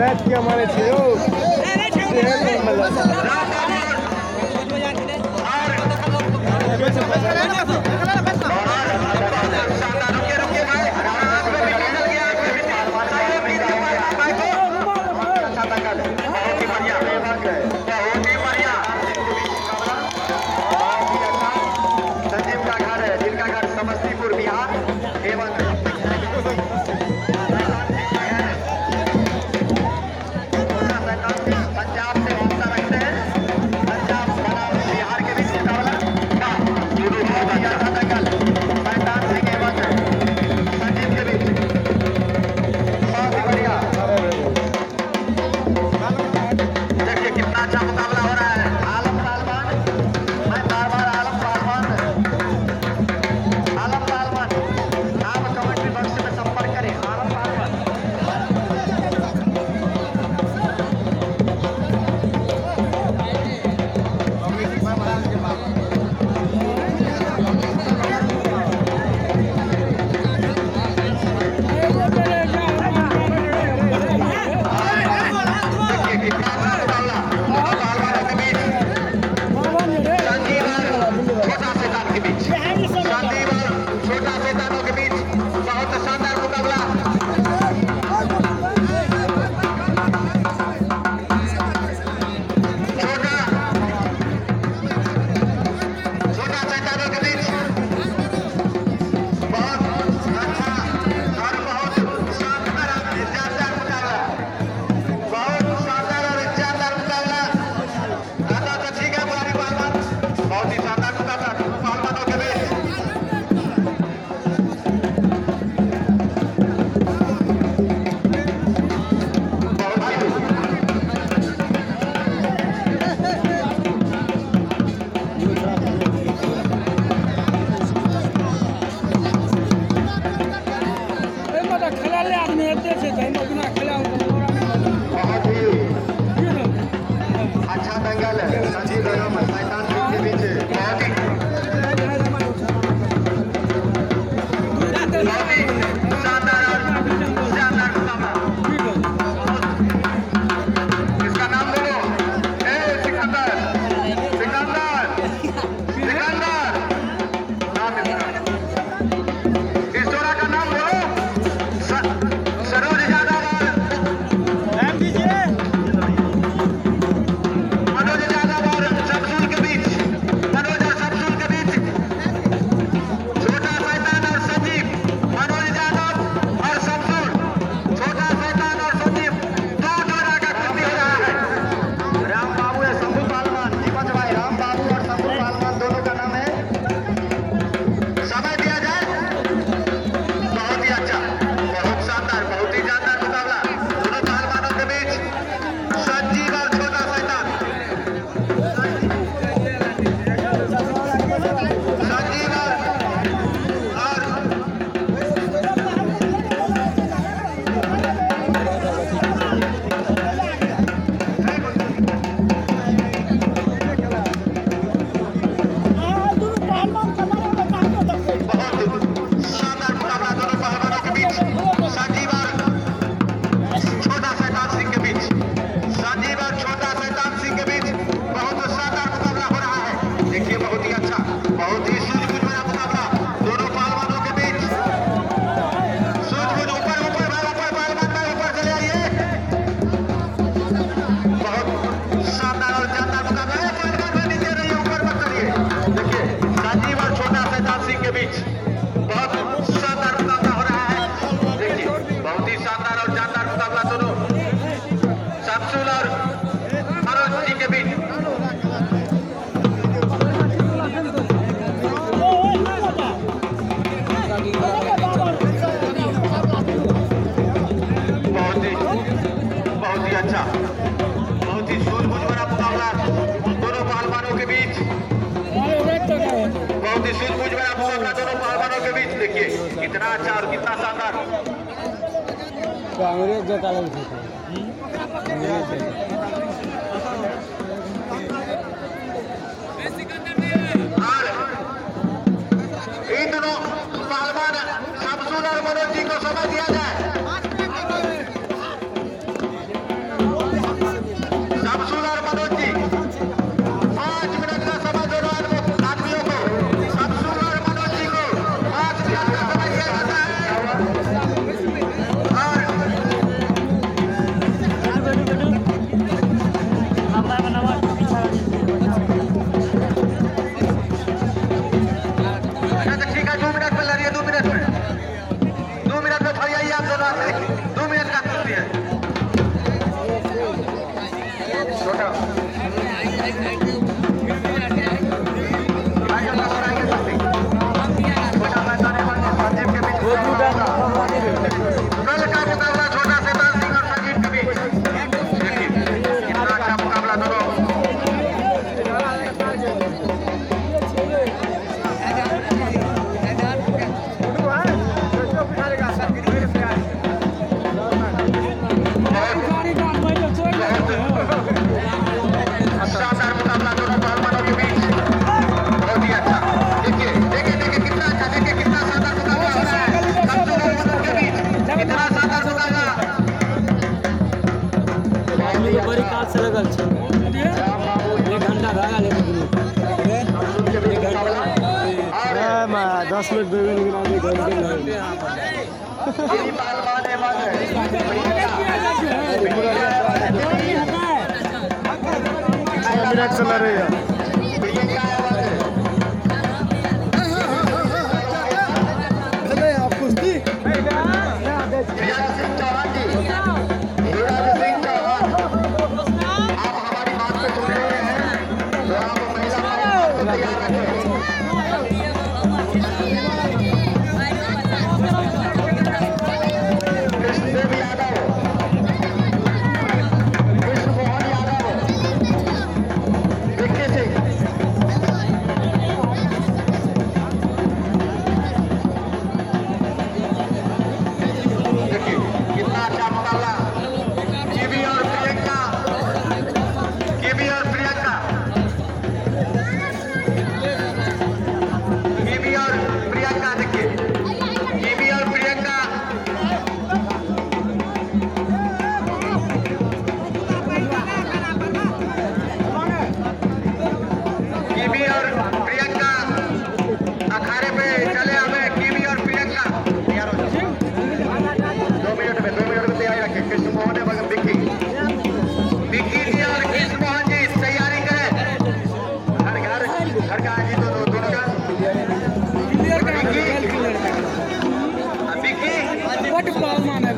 Match किया हमारे छियो संजीव का घर है, जिनका घर समस्तीपुर बिहार एवं पंजाब से वास्ता रखते हैं। पंजाब बिहार के बीच मुकाबला शैतान सिंह एवं संजीव के बीच बहुत ही बढ़िया। देखिए कितना अच्छा मुकाबला हो रहा है। आलम सालमान, मैं बार बार आलम सालमान आप कमेंट्री बॉक्स में संपर्क करें। आलम सालमान अच्छा दंगल है। संजीव एवं शैतान सिंह के बीच बहुत ही शानदार मुकाबला। इसका नाम बोलो। सिकंदर नाम इसका। इस जोड़ा का नाम बोलो। सरोज यादव मनोज यादव और शमसूल के बीच। मनोज और शमसूल के बीच छोटा शैतान और संजीव। मनोज यादव और शमसूल, छोटा शैतान और संजीव, दो जोड़ा का कुश्ती हो रहा है। राम बाबू है शंभू पालवान, दीपक भाई राम बाबू और शंभू पालवान दोनों का नाम है। समय दिया जाए। बहुत ही अच्छा, बहुत शानदार, बहुत ही जानदार मुकाबला दोनों पहलवानों के बीच। संजीव और छोटा शैतान। संजीव और बहुत शानदार मुकाबला दोनों पहलवानों के बीच। संजीव और छोटा शैतान सिंह के बीच। संजीव और छोटा शैतान सिंह के बीच बहुत शानदार मुकाबला हो रहा है। देखिए बहुत ही अच्छा, बहुत ही सूझबूझ वाला मुकाबला दोनों पहलवानों के बीच। सूझबूझ ऊपर पहलवान भाई ऊपर चले आइए। बहुत शानदार और जानदार मुकाबला है। पहलवान भाई नीचे रहिए, ऊपर मत करिए। देखिए संजीव और छोटा शैतान सिंह के बीच बहुत शानदार मुकाबला हो रहा है। देखिए बहुत ही शानदार और जानदार मुकाबला दोनों शमसूल और मनोज जी के बीच। बहुत ही अच्छा, बहुत ही सूझबूझ भरा मुकाबला दोनों पहलवानों के बीच। बहुत ही सूझबूझ भरा मुकाबला दोनों पहलवानों के बीच। देखिए कितना अच्छा और कितना शानदार। अंग्रेज जो काल इन दोनों पहलवान शमसूल और मनोज जी को समय दिया जाए। यही पहलवान अहमद चला रही है प्रियंका आप कुश्ती हीरा सिंह चौहान जी, हीरा सिंह चौहान, आप हमारी बात को सुन रहे हैं तो आप महिला को तैयार रखें। कृष्णदेव यादव, कृष्ण मोहन यादव, विक्की सिंह, देखिए कितना अच्छा मुकाबला। कीवी और प्रियंका, कीवी और प्रियंका, कीवी और प्रियंका, देखिए कीवी और प्रियंका, कीवी और प्रियंका अखाड़े पे चले हमें। कीवी और प्रियंका तैयार हो जाओ। 2 मिनट में तैयारी रखें। कृष्ण मोहन एवं विक्की, विक्की जी और कृष्ण मोहन जी तैयारी करें। घर का जी दोनों का क्लियर का विक्की, विक्की वट पाल माने